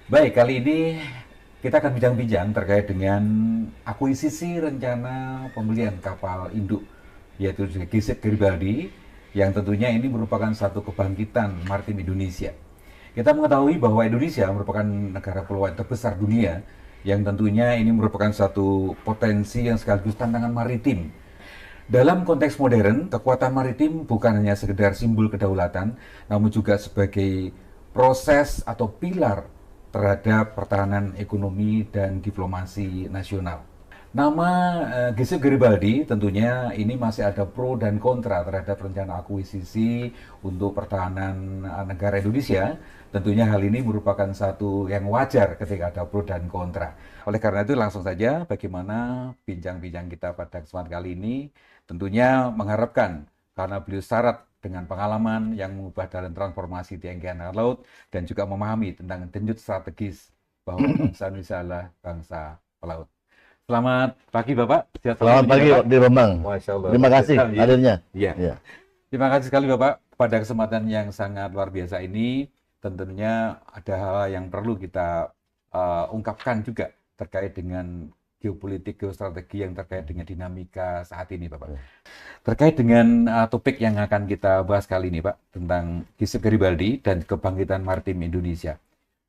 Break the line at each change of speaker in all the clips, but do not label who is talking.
Baik, kali ini kita akan bincang-bincang terkait dengan akuisisi rencana pembelian kapal induk, yaitu Gesit Garibaldi, yang tentunya ini merupakan satu kebangkitan maritim Indonesia. Kita mengetahui bahwa Indonesia merupakan negara kepulauan terbesar dunia, yang tentunya ini merupakan satu potensi yang sekaligus tantangan maritim. Dalam konteks modern, kekuatan maritim bukan hanya sekedar simbol kedaulatan, namun juga sebagai proses atau pilar terhadap pertahanan ekonomi dan diplomasi nasional. Nama Giuseppe Garibaldi tentunya ini masih ada pro dan kontra terhadap rencana akuisisi untuk pertahanan negara Indonesia. Tentunya hal ini merupakan satu yang wajar ketika ada pro dan kontra. Oleh karena itu langsung saja bagaimana bincang-bincang kita pada kesempatan kali ini. Tentunya mengharapkan karena beliau syarat dengan pengalaman yang mengubah dalam transformasi TNI Angkatan Laut dan juga memahami tentang denyut strategis bahwa bangsa Indonesia adalah bangsa pelaut. Selamat pagi Bapak, sehat selalu
Selamat
tentunya
pagi
Bapak.
Pak Di Bambang.
Masya Allah,
Terima
luar
kasih
biasa ya.
hadirnya.
Iya,
Ya.
terima kasih sekali Bapak pada kesempatan yang sangat luar biasa ini. Tentunya ada hal yang perlu kita ungkapkan juga terkait dengan geopolitik, geostrategi yang terkait dengan dinamika saat ini Bapak. Terkait dengan topik yang akan kita bahas kali ini Pak, tentang Giuseppe Garibaldi dan kebangkitan maritim Indonesia.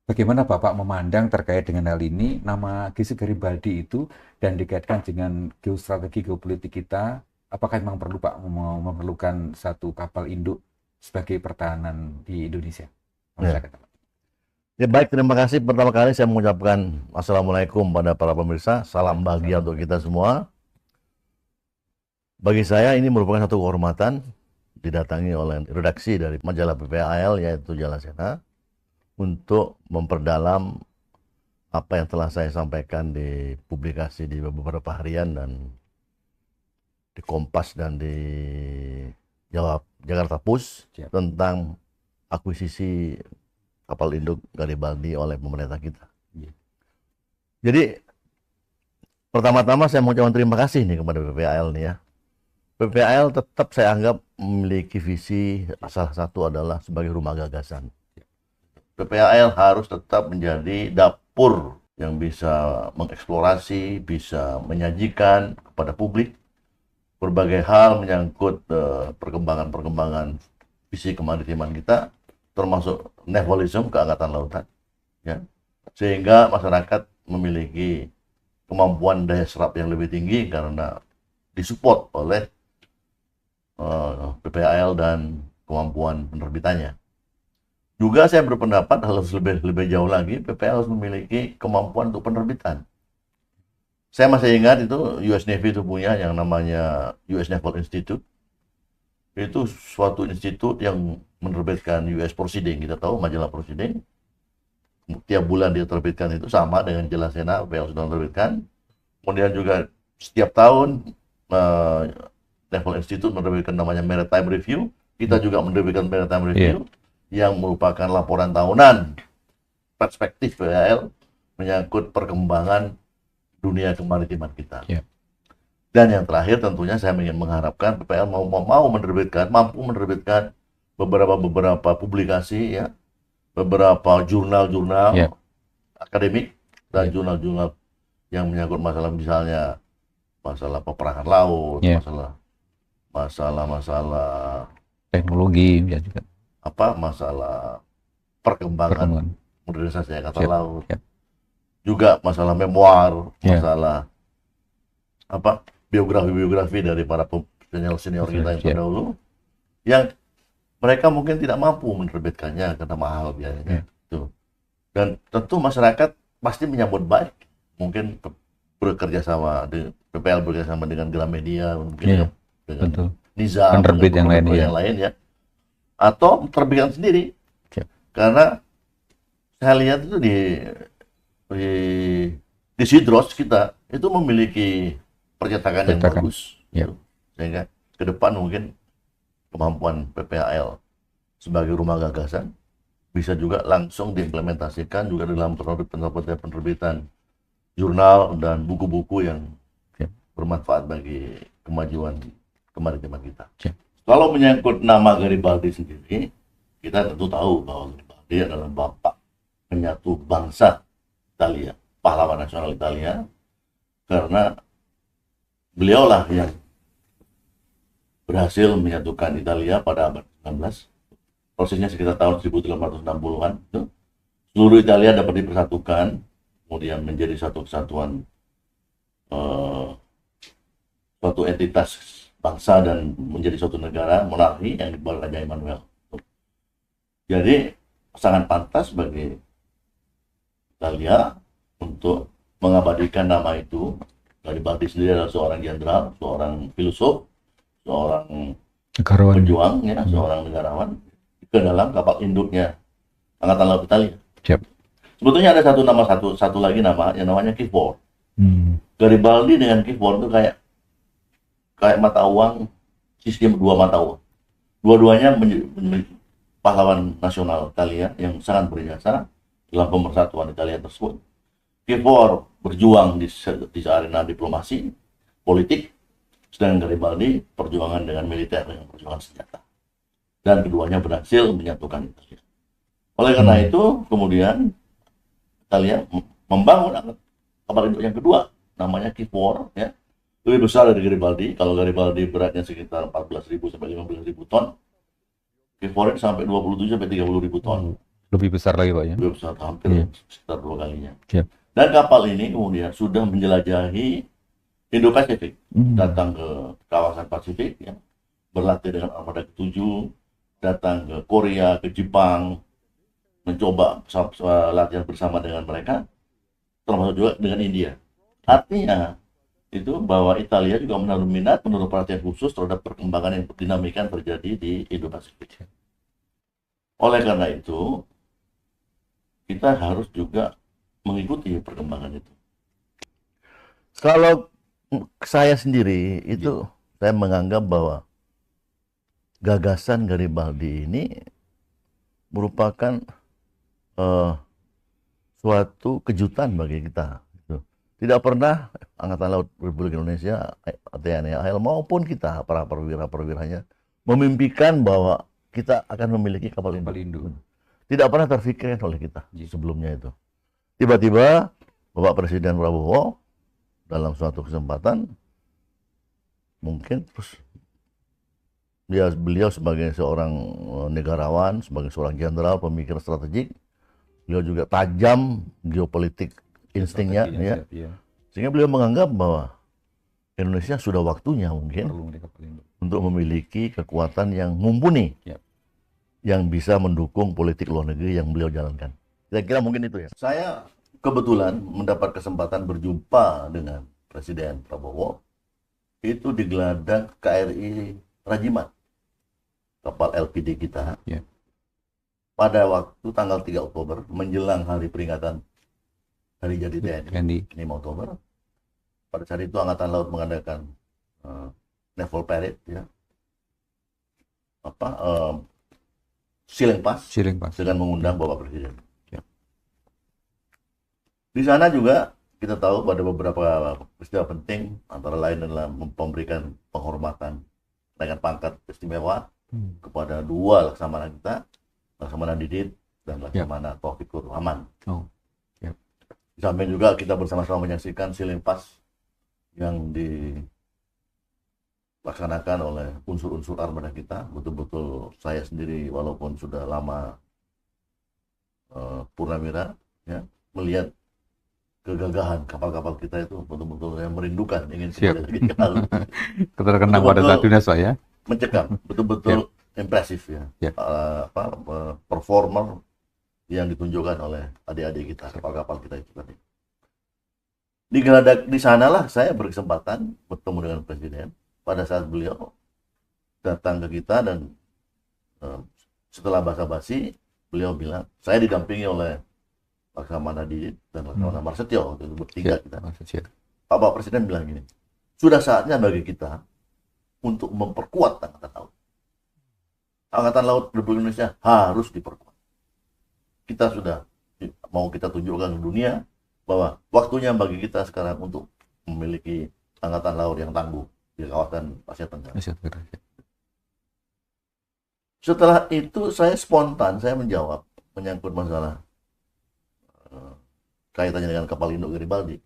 Bagaimana Bapak memandang terkait dengan hal ini, nama Giuseppe Garibaldi itu dan dikaitkan dengan geostrategi geopolitik kita, apakah memang perlu Pak memerlukan satu kapal induk sebagai pertahanan di Indonesia?
Ya.
Silakan, Pak.
Ya baik, terima kasih. Pertama kali saya mengucapkan Assalamualaikum pada para pemirsa. Salam bahagia untuk kita semua. Bagi saya ini merupakan satu kehormatan didatangi oleh redaksi dari majalah PPAL yaitu Jalasena untuk memperdalam apa yang telah saya sampaikan di publikasi di beberapa harian dan di Kompas dan di Jakarta Post
Siap.
tentang akuisisi kapal induk Garibaldi oleh pemerintah kita.
Iya.
Jadi pertama-tama saya mau ucapkan terima kasih nih kepada PPAL nih ya. PPAL tetap saya anggap memiliki visi, salah satu adalah sebagai rumah gagasan. PPAL harus tetap menjadi dapur yang bisa mengeksplorasi, bisa menyajikan kepada publik berbagai hal menyangkut perkembangan-perkembangan visi kemaritiman kita, termasuk navalism, keangkatan lautan, ya, sehingga masyarakat memiliki kemampuan daya serap yang lebih tinggi karena disupport oleh PPAL dan kemampuan penerbitannya. Juga saya berpendapat harus lebih jauh lagi, PPAL harus memiliki kemampuan untuk penerbitan. Saya masih ingat itu US Navy itu punya yang namanya US Naval Institute. Itu suatu institut yang menerbitkan US Proceeding. Kita tahu majalah Proceeding tiap bulan dia terbitkan, itu sama dengan Jalasena PPAL sudah menerbitkan. Kemudian juga setiap tahun Naval Institute menerbitkan namanya Maritime Review. Kita juga menerbitkan Maritime Review yang merupakan laporan tahunan perspektif PPAL menyangkut perkembangan dunia kemaritiman kita. Dan yang terakhir tentunya saya ingin mengharapkan PPAL mampu menerbitkan beberapa publikasi ya, beberapa jurnal-jurnal akademik dan jurnal-jurnal yang menyangkut masalah, misalnya masalah peperangan laut, masalah
Teknologi ya juga.
masalah perkembangan modernisasi angkatan laut.
Siap.
Juga masalah memoir, masalah biografi dari para senior kita yang terdahulu, yang mereka mungkin tidak mampu menerbitkannya karena mahal biayanya. Dan tentu masyarakat pasti menyambut baik, mungkin bekerja sama dengan PPAL, bekerja sama dengan Gramedia, mungkin dengan Nizam,
penerbit yang
lain ya, atau terbitkan sendiri. Karena saya lihat itu di Sidros kita itu memiliki percetakan yang bagus, sehingga ke depan mungkin kemampuan PPAL sebagai rumah gagasan bisa juga langsung diimplementasikan juga dalam penerbitan jurnal dan buku-buku yang bermanfaat bagi kemajuan kemaritiman kita. Kalau menyangkut nama Garibaldi sendiri, kita tentu tahu bahwa Garibaldi adalah bapak penyatu bangsa Italia, pahlawan nasional Italia, karena beliaulah yang berhasil menyatukan Italia pada abad 19. Prosesnya sekitar tahun 1860-an. Seluruh Italia dapat dipersatukan, kemudian menjadi satu kesatuan, suatu entitas bangsa dan menjadi suatu negara monarki yang dibawa Raja Emmanuel. Jadi sangat pantas bagi Italia untuk mengabadikan nama itu. Garibaldi sendiri adalah seorang jenderal, seorang filosof, seorang pejuang, ya, seorang negarawan ke dalam kapal induknya Angkatan Laut Italia.
Siap.
Sebetulnya ada satu lagi nama yang namanya Keyboard. Garibaldi dengan Keyboard itu kayak mata uang, sistem dua mata uang. Dua-duanya menjadi pahlawan nasional Italia yang sangat berjasa dalam pemersatuan Italia tersebut. Keyboard berjuang di arena diplomasi, politik, sedangkan Garibaldi perjuangan dengan militer, dengan perjuangan senjata. Dan keduanya berhasil menyatukan Italia. Oleh karena itu, kemudian Italia membangun kapal induk yang kedua, namanya Keyboard, ya. Lebih besar dari Garibaldi. Kalau Garibaldi beratnya sekitar 14.000 sampai 15.000 ton, Keyboard sampai 27 sampai 30.000 ton.
Lebih besar lagi, Pak, ya?
Lebih besar, hampir sekitar 2 kalinya.
Siap.
Dan kapal ini kemudian sudah menjelajahi Indo-Pasifik, datang ke kawasan Pasifik, ya, berlatih dengan armada ke-7, datang ke Korea, ke Jepang, mencoba latihan bersama dengan mereka, termasuk juga dengan India. Artinya itu bahwa Italia juga menaruh minat, menaruh perhatian khusus terhadap perkembangan yang dinamika yang terjadi di Indo-Pasifik. Oleh karena itu, kita harus juga mengikuti perkembangan itu. Kalau saya sendiri itu, saya menganggap bahwa gagasan Garibaldi ini merupakan suatu kejutan bagi kita. Tidak pernah Angkatan Laut Republik Indonesia, TNI AL maupun kita, para perwira-perwiranya, memimpikan bahwa kita akan memiliki kapal induk. Tidak pernah terfikirkan oleh kita sebelumnya itu. Tiba-tiba Bapak Presiden Prabowo dalam suatu kesempatan, mungkin terus beliau sebagai seorang negarawan, sebagai seorang jenderal, pemikir strategik, beliau juga tajam geopolitik instingnya, ya. Sehingga beliau menganggap bahwa Indonesia sudah waktunya mungkin untuk memiliki kekuatan yang mumpuni, yang bisa mendukung politik luar negeri yang beliau jalankan. Kira-kira mungkin itu, ya. Saya kebetulan mendapat kesempatan berjumpa dengan Presiden Prabowo itu di geladak KRI Rajimat, kapal LPD kita. Pada waktu tanggal 3 Oktober menjelang hari peringatan Hari Jadi TNI, 5 Oktober. Pada saat itu Angkatan Laut mengadakan Naval Parade, ya. Sileng Pas dengan mengundang Bapak Presiden. Di sana juga kita tahu pada beberapa peristiwa penting, antara lain adalah memberikan penghormatan dengan pangkat istimewa kepada dua laksamana kita, Laksamana Didit dan Laksamana Taufikur Rahman. Di samping juga kita bersama-sama menyaksikan Sileng Pas yang dilaksanakan oleh unsur-unsur armada kita. Betul-betul saya sendiri walaupun sudah lama purnawira, ya, melihat kegagahan kapal-kapal kita itu betul-betul yang merindukan, ingin kembali lagi ke laut.
Terkenang pada saat dunia, ya.
Mencekam, betul-betul impresif, ya. Performer yang ditunjukkan oleh adik-adik kita, kapal-kapal kita itu tadi. Di sanalah saya berkesempatan bertemu dengan Presiden pada saat beliau datang ke kita, dan setelah basa-basi beliau bilang, saya didampingi oleh Laksamana Didit dan Laksamana Marsetio, itu bertiga kita. Bapak Presiden bilang gini, sudah saatnya bagi kita untuk memperkuat Angkatan Laut. Angkatan Laut Republik Indonesia harus diperkuat. Kita sudah mau kita tunjukkan ke dunia bahwa waktunya bagi kita sekarang untuk memiliki Angkatan Laut yang tangguh di kawasan Asia Tenggara. Setelah itu saya spontan, saya menjawab menyangkut masalah kaitannya dengan kapal induk Garibaldi,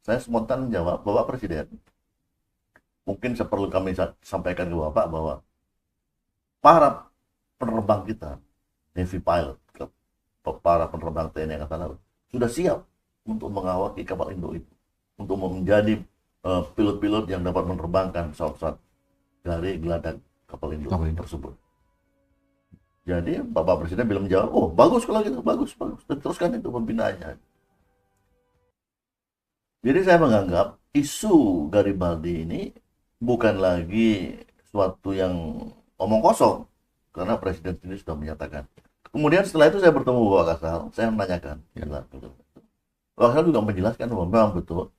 saya spontan menjawab, Bapak Presiden, mungkin perlu kami sampaikan ke Bapak bahwa para penerbang kita, Navy pilot, para penerbang TNI Angkatan Laut, sudah siap untuk mengawaki kapal induk itu, untuk menjadi pilot-pilot yang dapat menerbangkan pesawat-pesawat dari geladak kapal induk tersebut. Jadi Bapak Presiden bilang menjawab, oh bagus kalau gitu, bagus, teruskan itu pembinaannya. Jadi saya menganggap isu Garibaldi ini bukan lagi suatu yang omong kosong, karena Presiden sendiri sudah menyatakan. Kemudian setelah itu saya bertemu Bapak Kasal, saya menanyakan. Bapak Kasal juga menjelaskan bahwa memang betul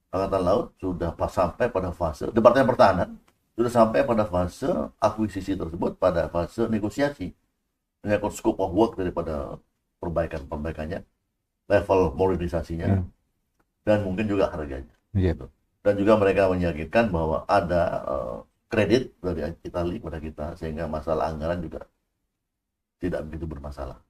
Angkatan Laut sudah sampai pada fase, Departemen Pertahanan sudah sampai pada fase akuisisi tersebut, pada fase negosiasi. Menyangkut scope of work daripada perbaikannya, level modernisasinya, dan mungkin juga harganya. Dan juga mereka meyakinkan bahwa ada kredit dari Italia pada kita, sehingga masalah anggaran juga tidak begitu bermasalah.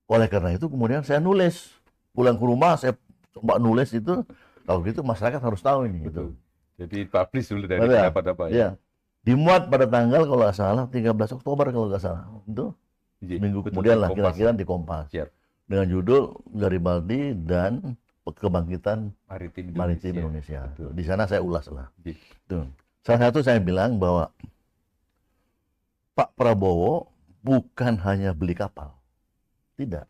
Oleh karena itu kemudian saya nulis, pulang ke rumah saya coba nulis itu, kalau gitu masyarakat harus tahu ini. Gitu.
Jadi publish dulu dari pendapat apa ya?
Dimuat pada tanggal kalau nggak salah 13 Oktober kalau nggak salah, itu minggu kemudian lah kira-kira di Kompas. Dengan judul Garibaldi dan Kebangkitan Maritim Indonesia. Di sana saya ulas lah. Salah satu saya bilang bahwa Pak Prabowo bukan hanya beli kapal, tidak.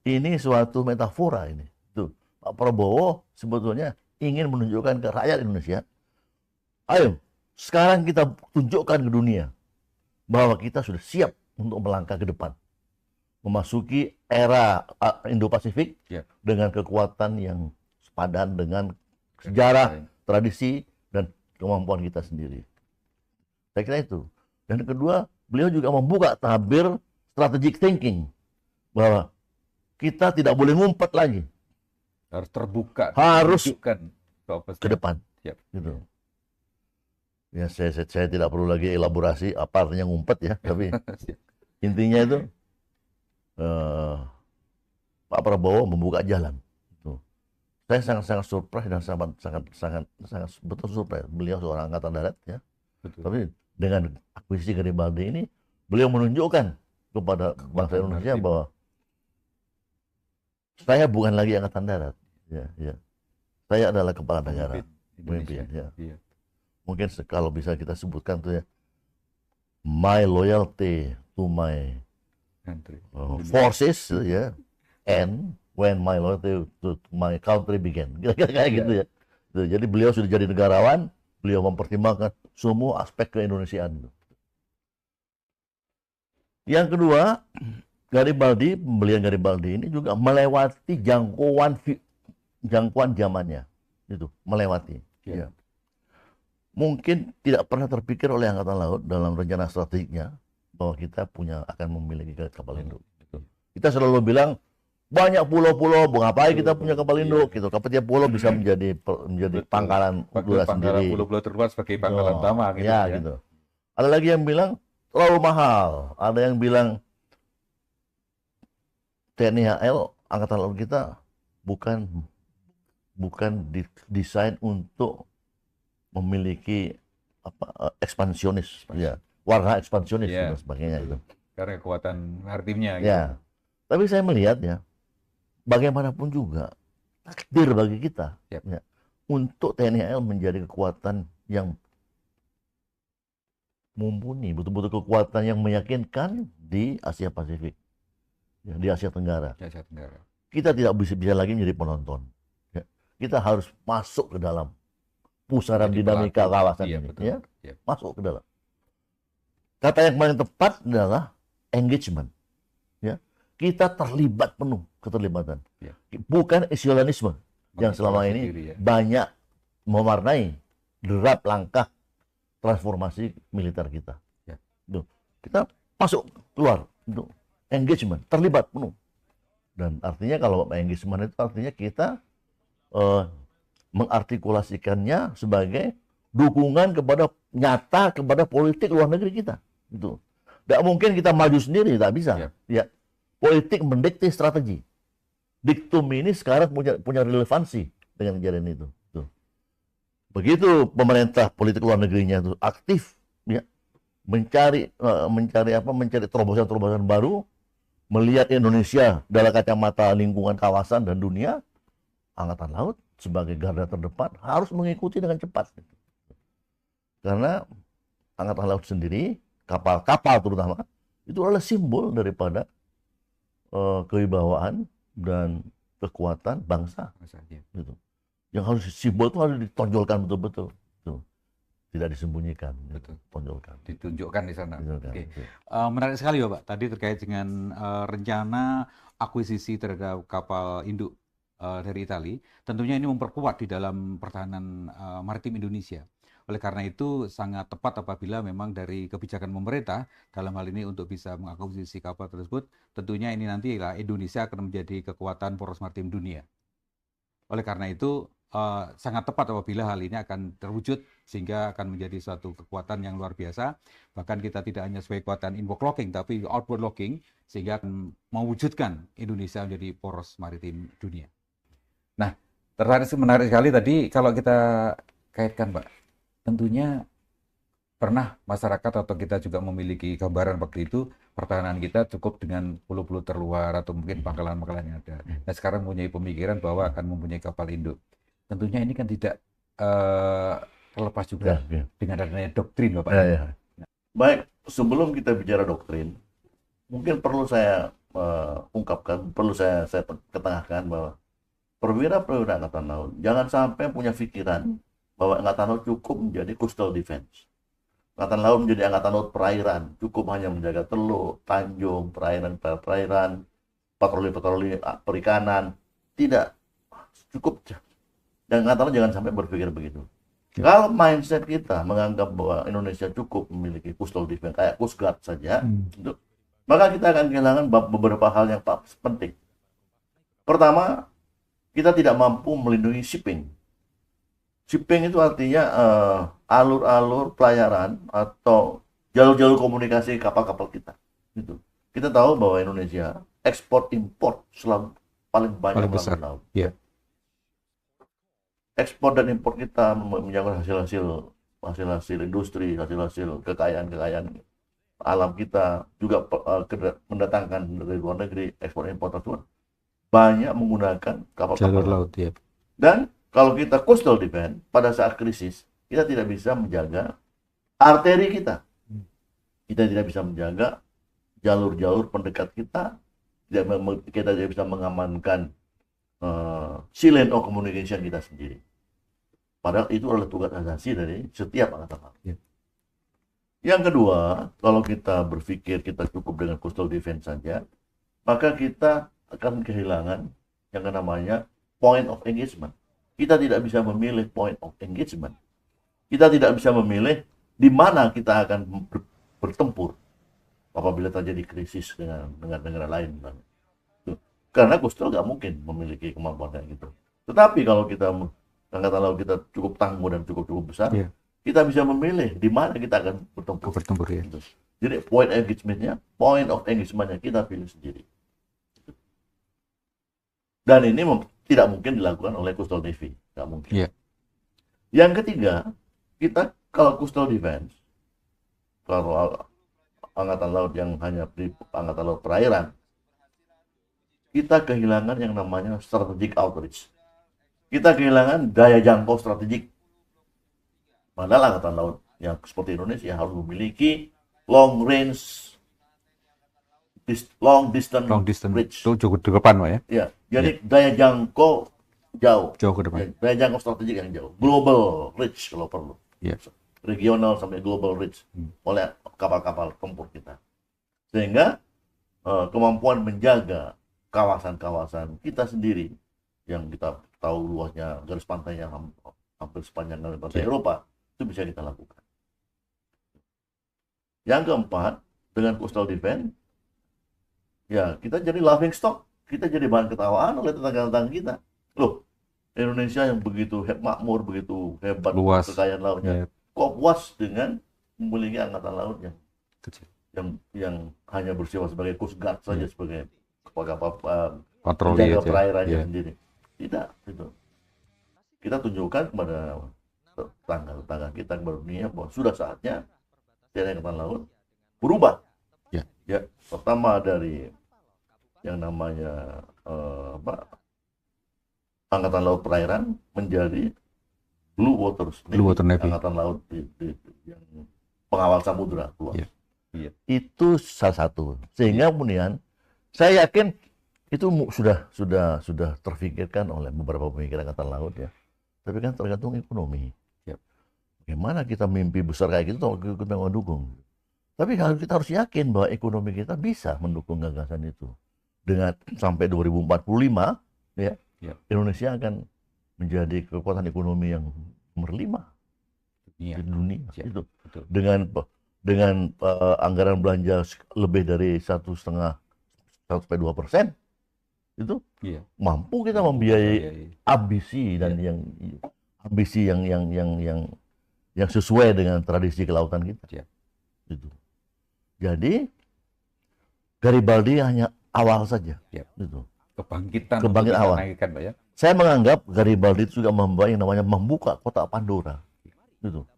Ini suatu metafora ini. Tuh, Pak Prabowo sebetulnya ingin menunjukkan ke rakyat Indonesia, ayo sekarang kita tunjukkan ke dunia bahwa kita sudah siap untuk melangkah ke depan, memasuki era Indo-Pasifik dengan kekuatan yang sepadan dengan sejarah, tradisi, dan kemampuan kita sendiri. Saya kira itu. Dan kedua, beliau juga membuka tabir strategic thinking, bahwa kita tidak boleh ngumpet lagi.
Harus terbuka.
Harus ke depan. Gitu. Ya, saya tidak perlu lagi elaborasi apa artinya ngumpet ya, tapi intinya itu Pak Prabowo membuka jalan. Saya sangat surprise dan sangat betul surprise. Beliau seorang angkatan darat ya. Tapi dengan akuisisi Garibaldi ini, beliau menunjukkan kepada bangsa Indonesia bahwa saya bukan lagi angkatan darat. Saya adalah kepala negara, pemimpin. Mungkin kalau bisa kita sebutkan tuh ya, my loyalty to my forces ya, and when my loyalty to my country began, kayak gitu ya. Jadi beliau sudah jadi negarawan, beliau mempertimbangkan semua aspek keindonesiaan. Yang kedua, pembelian Garibaldi ini juga melewati jangkauan zamannya, itu melewati. Mungkin tidak pernah terpikir oleh Angkatan Laut dalam rencana strategiknya bahwa kita akan memiliki kapal induk. Kita selalu bilang banyak pulau-pulau, ngapain kita punya kapal induk? Gitu. Tiap pulau bisa menjadi pangkalan udara sendiri.
Pulau-pulau terluar sebagai pangkalan utama.
Gitu. Ada lagi yang bilang terlalu mahal. Ada yang bilang TNI AL, Angkatan Laut kita bukan didesain untuk memiliki ekspansionis, warna ekspansionis dan sebagainya itu.
Karena kekuatan maritimnya.
Tapi saya melihat ya, bagaimanapun juga takdir bagi kita untuk TNI AL menjadi kekuatan yang mumpuni, betul-betul kekuatan yang meyakinkan di Asia Pasifik, di Asia Tenggara. Kita tidak bisa lagi menjadi penonton. Kita harus masuk ke dalam pusaran dinamika kawasan ini, masuk ke dalam. Kata yang paling tepat adalah engagement. Kita terlibat penuh, keterlibatan. Bukan isolanisme yang selama ini banyak mewarnai derap langkah transformasi militer kita. Kita masuk keluar untuk engagement, terlibat penuh. Dan artinya kalau engagement itu artinya kita mengartikulasikannya sebagai dukungan nyata kepada politik luar negeri kita. Gitu. Tidak mungkin kita maju sendiri, tidak bisa. Politik mendikte strategi. Diktum ini sekarang punya relevansi dengan kejadian itu. Tuh. Begitu pemerintah politik luar negerinya itu aktif, ya, mencari terobosan-terobosan baru, melihat Indonesia dalam kacamata lingkungan kawasan dan dunia, Angkatan Laut sebagai garda terdepan harus mengikuti dengan cepat. Karena Angkatan Laut sendiri, kapal-kapal terutama, itu adalah simbol daripada kewibawaan dan kekuatan bangsa. Gitu. Yang harus simbol itu harus ditonjolkan betul-betul. Tuh. Tidak disembunyikan,
betul.
Tonjolkan.
Ditunjukkan di sana.
Oke.
Menarik sekali Bapak, tadi terkait dengan rencana akuisisi terhadap kapal induk dari Italia. Tentunya ini memperkuat di dalam pertahanan maritim Indonesia. Oleh karena itu sangat tepat apabila memang dari kebijakan pemerintah dalam hal ini untuk bisa mengakuisisi kapal tersebut, tentunya ini nanti Indonesia akan menjadi kekuatan poros maritim dunia. Oleh karena itu sangat tepat apabila hal ini akan terwujud sehingga akan menjadi suatu kekuatan yang luar biasa. Bahkan kita tidak hanya sebagai kekuatan inward locking tapi outward locking sehingga akan mewujudkan Indonesia menjadi poros maritim dunia. Nah, menarik sekali tadi kalau kita kaitkan, Pak. Tentunya pernah masyarakat atau kita juga memiliki gambaran waktu itu pertahanan kita cukup dengan pulau-pulau terluar atau mungkin pangkalan-pangkalan yang ada. Nah, sekarang mempunyai pemikiran bahwa akan mempunyai kapal induk. Tentunya ini kan tidak terlepas juga dengan adanya doktrin, Bapak.
Baik, sebelum kita bicara doktrin, mungkin perlu saya ungkapkan, perlu saya ketengahkan bahwa perwira-perwira Angkatan Laut jangan sampai punya pikiran bahwa Angkatan Laut cukup menjadi coastal defense. Angkatan Laut menjadi Angkatan Laut perairan, cukup hanya menjaga teluk, tanjung, perairan, patroli-patroli perikanan. Tidak, cukup. Dan Angkatan Laut jangan sampai berpikir begitu. Kalau mindset kita menganggap bahwa Indonesia cukup memiliki coastal defense, kayak Coast Guard saja, maka kita akan kehilangan beberapa hal yang penting. Pertama, kita tidak mampu melindungi shipping. Shipping itu artinya alur-alur pelayaran atau jalur-jalur komunikasi kapal-kapal kita. Gitu. Kita tahu bahwa Indonesia ekspor impor selalu paling banyak melalui laut.
Yeah.
Ekspor dan impor kita menyangkut hasil-hasil industri, hasil-hasil kekayaan alam kita, juga mendatangkan dari luar negeri, ekspor impor tersebut banyak menggunakan kapal-kapal
laut. Yeah.
Dan kalau kita coastal defense, pada saat krisis, kita tidak bisa menjaga arteri kita. Kita tidak bisa menjaga jalur-jalur pendekat kita. Kita tidak bisa mengamankan sea lane of communication kita sendiri. Padahal itu adalah tugas asasi dari setiap Angkatan Laut.
Ya.
Yang kedua, kalau kita berpikir kita cukup dengan coastal defense saja, maka kita akan kehilangan yang namanya point of engagement. Kita tidak bisa memilih point of engagement. Kita tidak bisa memilih di mana kita akan bertempur apabila terjadi krisis dengan negara lain. Karena coastal nggak mungkin memiliki kemampuan kayak gitu. Tetapi kalau kita Angkatan Laut kita cukup tangguh dan cukup besar, kita bisa memilih di mana kita akan bertempur.
Ya.
Jadi point of engagementnya kita pilih sendiri. Dan ini tidak mungkin dilakukan oleh coastal navy, nggak mungkin.
Yeah.
Yang ketiga, kita kalau coastal defense, kalau Angkatan Laut yang hanya di Angkatan Laut perairan, kita kehilangan yang namanya strategic outreach. Kita kehilangan daya jangkau strategik. Padahal Angkatan Laut yang seperti Indonesia harus memiliki long distance reach.
Itu cukup di depan, Pak ya?
Ya, jadi daya jangkau jauh
ke depan.
Daya jangkau strategik yang jauh. Global reach kalau perlu. Regional sampai global reach oleh kapal-kapal tempur kita. Sehingga kemampuan menjaga kawasan-kawasan kita sendiri yang kita tahu luasnya garis pantainya hampir sepanjang garis pantai Eropa, itu bisa kita lakukan. Yang keempat, dengan coastal defense, ya kita jadi laughing stock, kita jadi bahan ketawaan oleh tetangga-tetangga kita. Loh, Indonesia yang begitu makmur, begitu hebat,
luas
kekayaan lautnya, kok puas dengan memiliki angkatan laut yang hanya bersifat sebagai coast guard saja, sebagai kapal
patroli
menjaga
aja.
perairannya
Ya.
sendiri. Tidak, itu. Kita tunjukkan kepada tetangga-tetangga kita, kepada dunia bahwa sudah saatnya TNI Angkatan Laut berubah.
Ya.
Ya, pertama dari yang namanya Angkatan Laut Perairan menjadi Blue Water
Navy.
Angkatan Laut yang pengawal samudra luas.
Ya. Ya.
Itu salah satu. Sehingga kemudian saya yakin itu sudah terfikirkan oleh beberapa pemikir Angkatan Laut ya. Tapi kan tergantung ekonomi.
Yep.
Bagaimana kita mimpi besar kayak gitu, kita mau dukung. Tapi kita harus yakin bahwa ekonomi kita bisa mendukung gagasan itu. Dengan sampai 2045, ya,
Yep.
Indonesia akan menjadi kekuatan ekonomi yang nomor 5
Iya.
di dunia.
Yep.
Itu
Betul.
dengan anggaran belanja lebih dari 1,5-2%, itu
Iya.
mampu kita membiayai ambisi dan ambisi yang sesuai dengan tradisi kelautan kita.
Iya.
Gitu. Jadi Garibaldi hanya awal saja.
Iya.
Gitu.
Kebangkitan
awal.
Naikkan, Pak ya.
Saya menganggap Garibaldi itu juga membawa yang namanya membuka kotak Pandora. Gitu.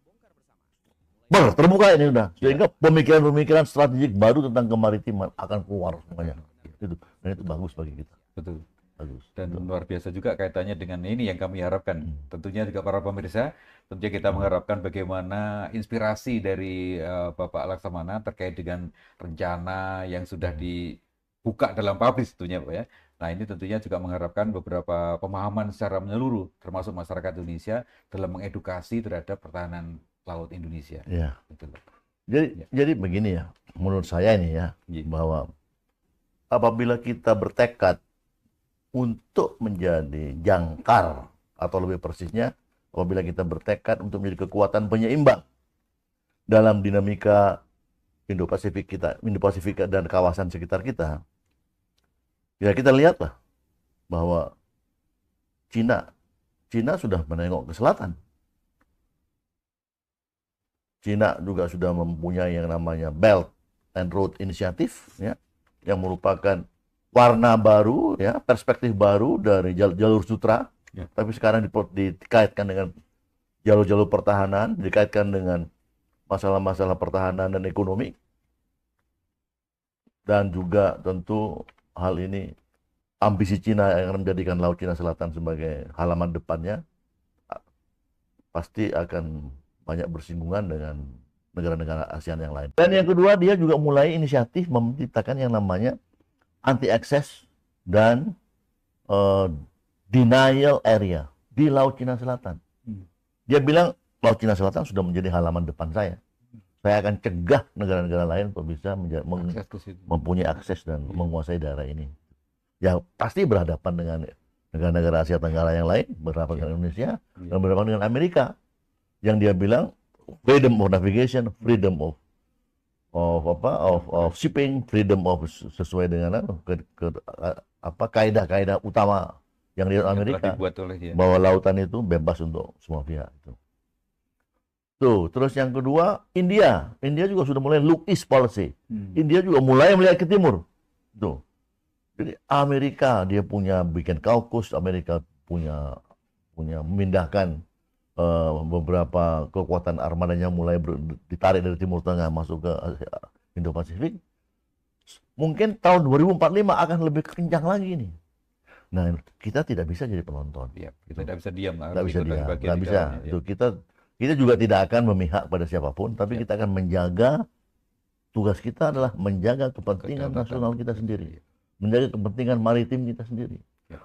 Terbuka ini udah. Sehingga pemikiran-pemikiran strategik baru tentang kemaritiman akan keluar semuanya. Gitu. Dan itu bagus bagi kita.
Betul.
Bagus.
Dan luar biasa juga kaitannya dengan ini yang kami harapkan. Tentunya juga para pemirsa, tentunya kita mengharapkan bagaimana inspirasi dari Bapak Laksamana terkait dengan rencana yang sudah dibuka dalam publis tentunya, Pak ya. Nah, ini tentunya juga mengharapkan beberapa pemahaman secara menyeluruh termasuk masyarakat Indonesia dalam mengedukasi terhadap pertahanan laut Indonesia.
Ya.
Betul.
Jadi begini ya, menurut saya ini ya, bahwa apabila kita bertekad untuk menjadi jangkar, atau lebih persisnya, apabila kita bertekad untuk menjadi kekuatan penyeimbang dalam dinamika Indo-Pasifik dan kawasan sekitar kita, ya kita lihatlah bahwa Cina sudah menengok ke selatan. Cina juga sudah mempunyai yang namanya Belt and Road Initiative, ya, yang merupakan warna baru, ya, perspektif baru dari jalur sutra, ya. Tapi sekarang dikaitkan dengan jalur-jalur pertahanan, dikaitkan dengan masalah-masalah pertahanan dan ekonomi, dan juga tentu hal ini ambisi Cina yang akan menjadikan Laut Cina Selatan sebagai halaman depannya pasti akan banyak bersinggungan dengan negara-negara ASEAN yang lain. Dan yang kedua, dia juga mulai inisiatif menciptakan yang namanya anti-access dan denial area di Laut Cina Selatan. Dia bilang Laut Cina Selatan sudah menjadi halaman depan saya. Saya akan cegah negara-negara lain untuk bisa mempunyai akses dan menguasai daerah ini. Ya pasti berhadapan dengan negara-negara Asia Tenggara yang lain, berhadapan dengan Indonesia, dan berhadapan dengan Amerika. Yang dia bilang freedom of navigation, freedom of shipping, freedom of sesuai dengan kaidah-kaidah utama yang di Amerika, bahwa lautan itu bebas untuk semua pihak. Tuh, terus yang kedua, India juga sudah mulai look east policy. India juga mulai melihat ke timur. Tuh. Jadi Amerika dia bikin KAUKUS, Amerika punya memindahkan beberapa kekuatan armadanya mulai ditarik dari Timur Tengah masuk ke Indo-Pasifik. Mungkin tahun 2045 akan lebih kencang lagi nih. Nah, kita tidak bisa jadi penonton.
Ya, kita tidak bisa diam.
Tidak bisa diam. Tidak bisa. Itu kita juga tidak akan memihak pada siapapun, tapi kita akan menjaga, tugas kita adalah menjaga kepentingan nasional kita sendiri, menjaga kepentingan maritim kita sendiri.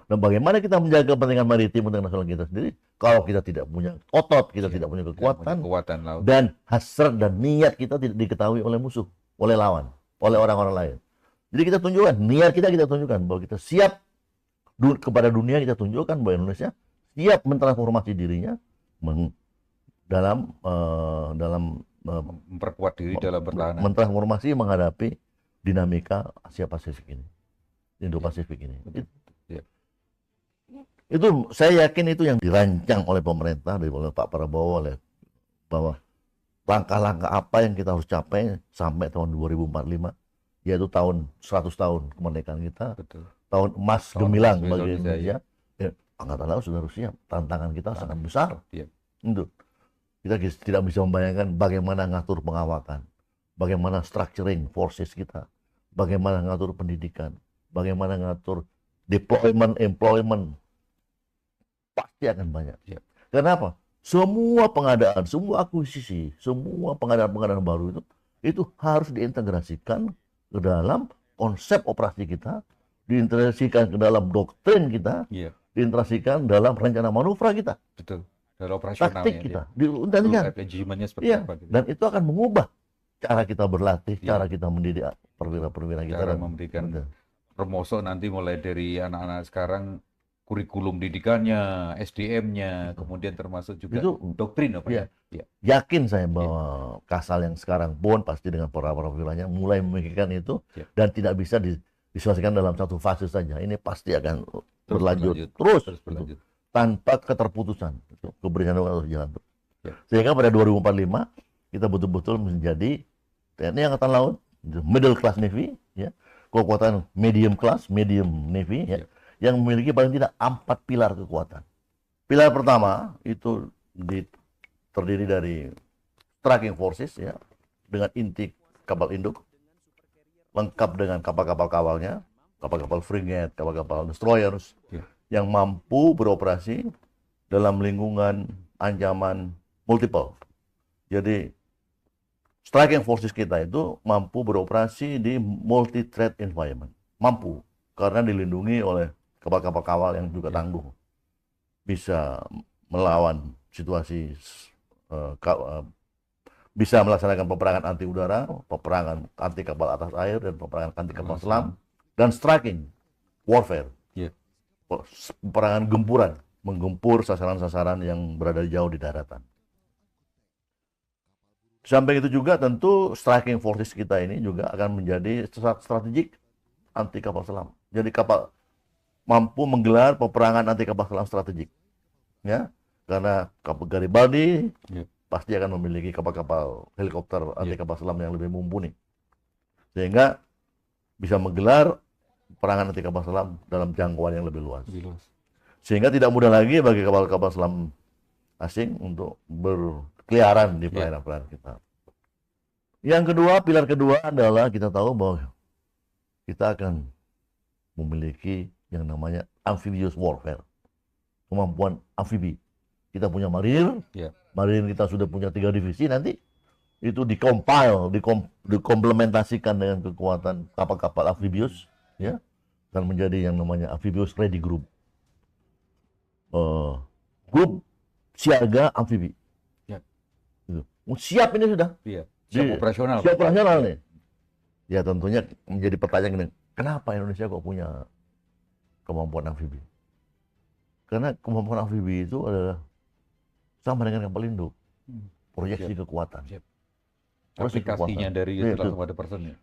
Dan bagaimana kita menjaga kepentingan maritim dan nasional kita sendiri kalau kita tidak punya otot, kita tidak punya kekuatan laut, dan hasrat dan niat kita tidak diketahui oleh musuh, oleh lawan, oleh orang-orang lain. Jadi kita tunjukkan, niat kita tunjukkan bahwa kita siap kepada dunia, kita tunjukkan bahwa Indonesia siap mentransformasi dirinya dalam
memperkuat diri dalam pertahanan,
mentransformasi menghadapi dinamika Asia Pasifik ini, Indo-Pasifik ini. Itu saya yakin itu yang dirancang oleh pemerintah, oleh Pak Prabowo, bahwa langkah-langkah apa yang kita harus capai sampai tahun 2045, yaitu 100 tahun kemerdekaan kita.
Betul.
tahun emas
Tahun
gemilang
emas
bagi
Indonesia,
Indonesia. Ya, Angkatan Laut sudah harus siap. Tantangan kita sangat besar.
Iya.
Untuk kita tidak bisa membayangkan bagaimana ngatur pengawakan, bagaimana structuring forces kita, bagaimana ngatur pendidikan, bagaimana ngatur deployment, employment, pasti akan banyak.
Iya.
Kenapa? Semua pengadaan, semua akuisisi, semua pengadaan-pengadaan baru itu harus diintegrasikan ke dalam konsep operasi kita, diintegrasikan ke dalam doktrin kita,
Iya.
diintegrasikan dalam rencana manuver kita,
Betul. Dari operasionalnya.
taktik kita, diintegrasikan.
Regimennya seperti
Iya,
apa gitu.
dan itu akan mengubah cara kita berlatih,
Iya.
cara kita mendidik perwira-perwira kita.
Cara
dan-
memberikan
Betul.
promosi nanti mulai dari anak-anak sekarang, kurikulum didikannya, SDM-nya, kemudian termasuk juga
Itu
doktrin apa
iya.
ya?
Yakin saya bahwa Kasal yang sekarang pun pasti dengan para perwiranya mulai memikirkan itu,
Iya.
dan tidak bisa diselesaikan dalam satu fase saja. Ini pasti akan berlanjut
terus
terus,
berlanjut.
tanpa keterputusan. Kebersihan harus jalan terus.
Ya.
Sehingga pada 2045 kita betul-betul menjadi TNI Angkatan Laut, middle class navy, ya, kekuatan medium class, medium navy, ya, yang memiliki paling tidak 4 pilar kekuatan. Pilar pertama itu terdiri dari striking forces, ya, dengan inti kapal induk, lengkap dengan kapal-kapal kawalnya, kapal-kapal frigate, kapal-kapal destroyers,
Ya.
yang mampu beroperasi dalam lingkungan ancaman multiple. Jadi striking forces kita itu mampu beroperasi di multi threat environment, mampu karena dilindungi oleh kapal-kapal kawal yang juga tangguh, bisa melawan situasi, bisa melaksanakan peperangan anti udara, peperangan anti kapal atas air, dan peperangan anti kapal selam, dan striking warfare,
Iya.
peperangan gempuran, menggempur sasaran-sasaran yang berada jauh di daratan. Sampai itu juga tentu striking forces kita ini juga akan menjadi strategik anti kapal selam. Jadi kapal mampu menggelar peperangan anti kapal selam strategik, ya, karena kapal Garibaldi pasti akan memiliki kapal-kapal helikopter anti kapal selam yang lebih mumpuni, sehingga bisa menggelar peperangan anti kapal selam dalam jangkauan yang lebih luas. Sehingga tidak mudah lagi bagi kapal-kapal selam asing untuk berkeliaran di perairan-perairan kita. Yang kedua, pilar kedua adalah kita tahu bahwa kita akan memiliki yang namanya amphibious warfare, kemampuan amfibi. Kita punya marinir, marinir kita sudah punya 3 divisi, nanti itu dikomplementasikan dengan kekuatan kapal-kapal amfibius, ya, dan menjadi yang namanya amphibious ready group. Grup siaga amfibi. Gitu. Siap ini sudah.
Siap operasional.
Siap operasional nih. Ya tentunya menjadi pertanyaan gini, kenapa Indonesia kok punya kemampuan amfibi? Karena kemampuan amfibi itu adalah sama dengan kapal induk. Proyeksi kekuatan.
Aplikasinya dari itu langsung pada personnya.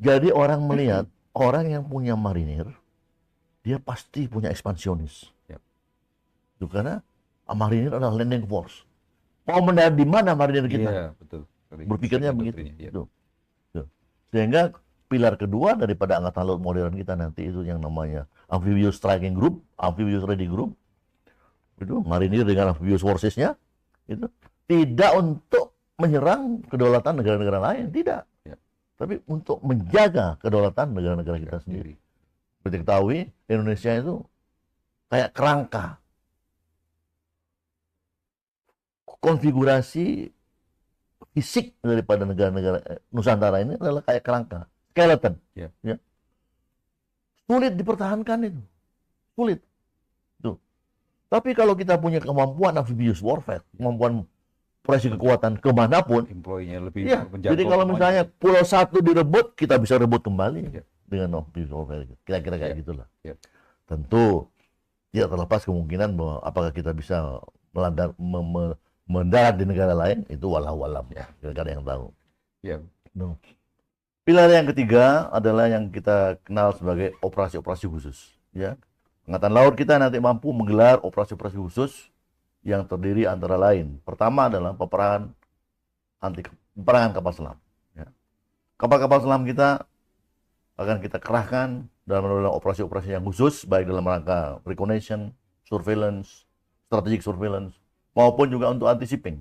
Jadi orang melihat orang yang punya marinir, dia pasti punya ekspansionis. Itu karena marinir adalah landing force. Mau mendarat di mana marinir kita?
Iya, betul.
Berpikirnya begitu. Sehingga pilar kedua daripada angkatan laut modern kita nanti itu yang namanya amphibious striking group, amphibious ready group. Itu marinir dengan amphibious forces-nya itu tidak untuk menyerang kedaulatan negara-negara lain, tidak. Tapi untuk menjaga kedaulatan negara-negara kita sendiri. Seperti ketahui, Indonesia itu kayak kerangka. Konfigurasi fisik daripada negara-negara Nusantara ini adalah kayak kerangka, skeleton. Ya. Sulit dipertahankan itu. Sulit. Tuh. Tapi kalau kita punya kemampuan amphibious warfare, kemampuan operasi kekuatan kemanapun,
employ-nya lebih
jadi kalau misalnya pulau 1 direbut, kita bisa rebut kembali dengan amphibious warfare. Kira-kira kayak gitulah. Tentu tidak terlepas kemungkinan bahwa apakah kita bisa mendarat di negara lain, itu walau-walam, tidak ada yang tahu. Pilar yang ketiga adalah yang kita kenal sebagai operasi-operasi khusus. Ya, Angkatan Laut kita nanti mampu menggelar operasi-operasi khusus yang terdiri antara lain. Pertama adalah peperangan kapal selam. Kapal-kapal selam kita akan kita kerahkan dalam operasi-operasi yang khusus, baik dalam rangka reconnaissance, surveillance, strategic surveillance, maupun juga untuk anti-shipping.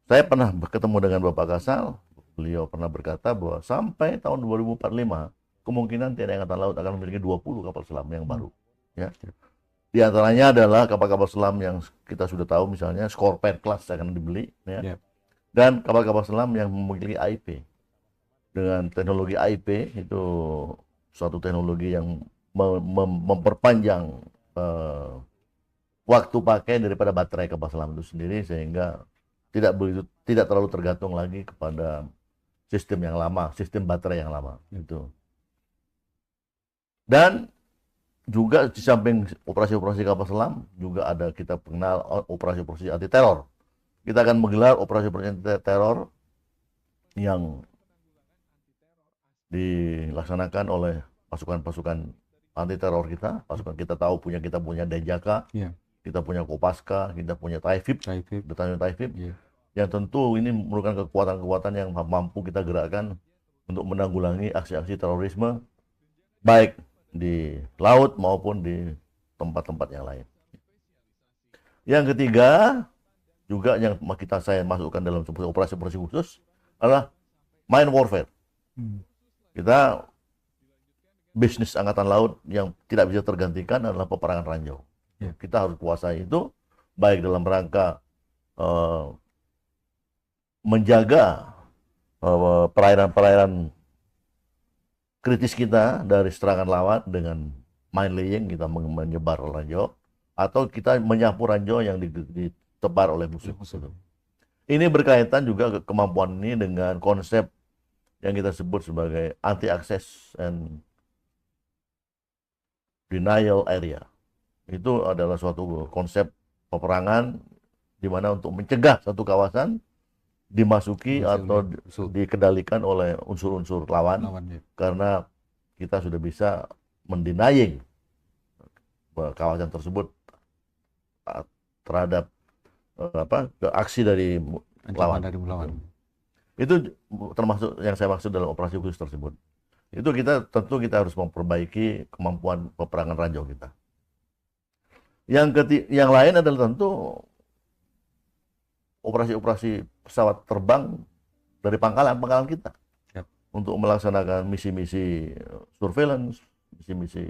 Saya pernah ketemu dengan Bapak Kasal, beliau pernah berkata bahwa sampai tahun 2045, kemungkinan TNI Angkatan Laut akan memiliki 20 kapal selam yang baru. Ya. Di antaranya adalah kapal-kapal selam yang kita sudah tahu, misalnya Scorpio Class akan dibeli, ya. Dan kapal-kapal selam yang memiliki AIP. Dengan teknologi AIP itu suatu teknologi yang memperpanjang waktu pakai daripada baterai kapal selam itu sendiri, sehingga tidak terlalu tergantung lagi kepada sistem yang lama, sistem baterai yang lama itu. Dan juga di samping operasi-operasi kapal selam, juga ada kita kenal operasi-operasi anti teror. Kita akan menggelar operasi-operasi anti teror yang dilaksanakan oleh pasukan-pasukan anti teror kita. Pasukan kita tahu kita punya Denjaka, kita punya Kopaska, kita punya Taifib, Detachment Taifib, yang tentu ini merupakan kekuatan-kekuatan yang mampu kita gerakkan untuk menanggulangi aksi-aksi terorisme, baik di laut maupun di tempat-tempat yang lain. Yang ketiga, juga yang saya masukkan dalam operasi-operasi khusus adalah mine warfare. Kita bisnis Angkatan Laut yang tidak bisa tergantikan adalah peperangan ranjau. Kita harus kuasai itu, baik dalam rangka menjaga perairan-perairan kritis kita dari serangan lawan dengan mine laying, kita menyebar ranjau, atau kita menyapu ranjau yang ditebar oleh musuh. Ini berkaitan juga kemampuan ini dengan konsep yang kita sebut sebagai anti-access and denial area. Itu adalah suatu konsep peperangan di mana untuk mencegah satu kawasan dimasuki atau dikendalikan oleh unsur-unsur lawan, karena kita sudah bisa mendenying kawasan tersebut terhadap aksi dari lawan. Itu termasuk yang saya maksud dalam operasi khusus tersebut. Itu tentu kita harus memperbaiki kemampuan peperangan ranjau kita. Yang lain adalah tentu operasi-operasi pesawat terbang dari pangkalan kita untuk melaksanakan misi-misi surveillance, misi-misi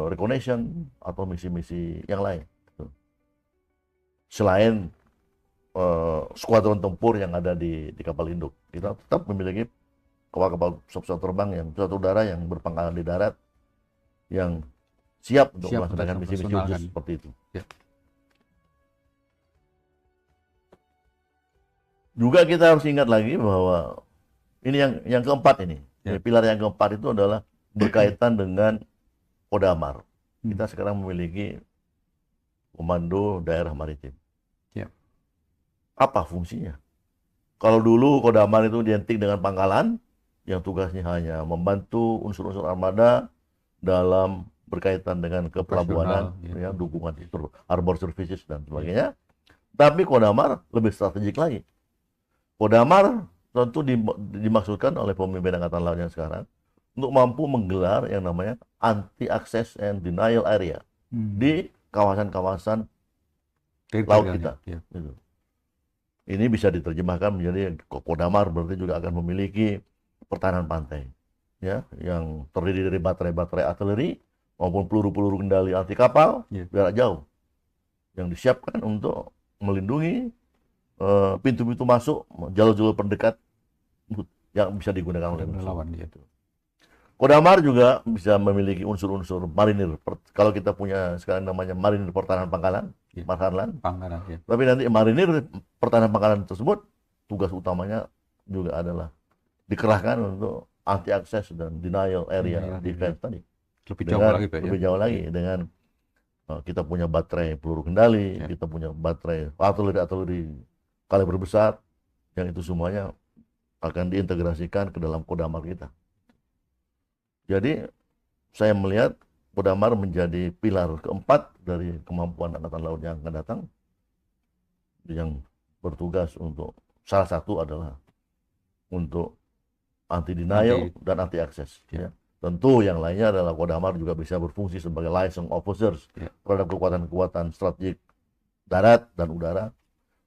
reconnaissance, atau misi-misi yang lain. Selain skuadron tempur yang ada di kapal induk, kita tetap memiliki kapal-kapal pesawat terbang yang pesawat udara yang berpangkalan di darat yang siap untuk melaksanakan misi-misi khusus seperti itu. Juga kita harus ingat lagi bahwa ini yang keempat ini, pilar yang keempat itu adalah berkaitan dengan Kodamar. Kita sekarang memiliki Komando Daerah Maritim. Apa fungsinya? Kalau dulu Kodamar itu identik dengan pangkalan yang tugasnya hanya membantu unsur-unsur armada dalam berkaitan dengan kepelabuhanan, dukungan itu, harbor services dan sebagainya. Tapi Kodamar lebih strategik lagi. Kodamar tentu dimaksudkan oleh pemimpin Angkatan Laut yang sekarang untuk mampu menggelar yang namanya anti-access and denial area di kawasan-kawasan laut kita. Gitu. Ini bisa diterjemahkan menjadi Kodamar berarti juga akan memiliki pertahanan pantai, ya, yang terdiri dari baterai-baterai artileri maupun peluru-peluru kendali anti kapal jarak jauh yang disiapkan untuk melindungi pintu-pintu masuk, jalur-jalur pendekat yang bisa digunakan oleh lawan. Kodamar juga bisa memiliki unsur-unsur marinir. Kalau kita punya sekarang namanya marinir pertahanan pangkalan, Marhanlan. Tapi nanti marinir pertahanan pangkalan tersebut tugas utamanya juga adalah dikerahkan untuk anti-access dan denial area defense tadi. Lebih jauh lagi dengan kita punya baterai peluru kendali, kita punya baterai artileri kaliber besar, yang itu semuanya akan diintegrasikan ke dalam Kodamar kita. Jadi saya melihat Kodamar menjadi pilar keempat dari kemampuan Angkatan Laut yang akan datang, yang bertugas untuk salah satu adalah untuk anti denial,
Anti-
dan anti access.
Ya.
Ya. Tentu yang lainnya adalah Kodamar juga bisa berfungsi sebagai liaison officers
Ya.
terhadap kekuatan-kekuatan strategik darat dan udara,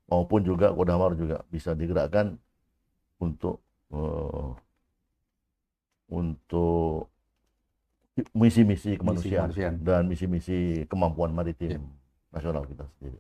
maupun juga Kodamar juga bisa digerakkan untuk untuk misi-misi kemanusiaan
kemanusiaan.
dan misi-misi kemampuan maritim
Ya.
nasional kita sendiri.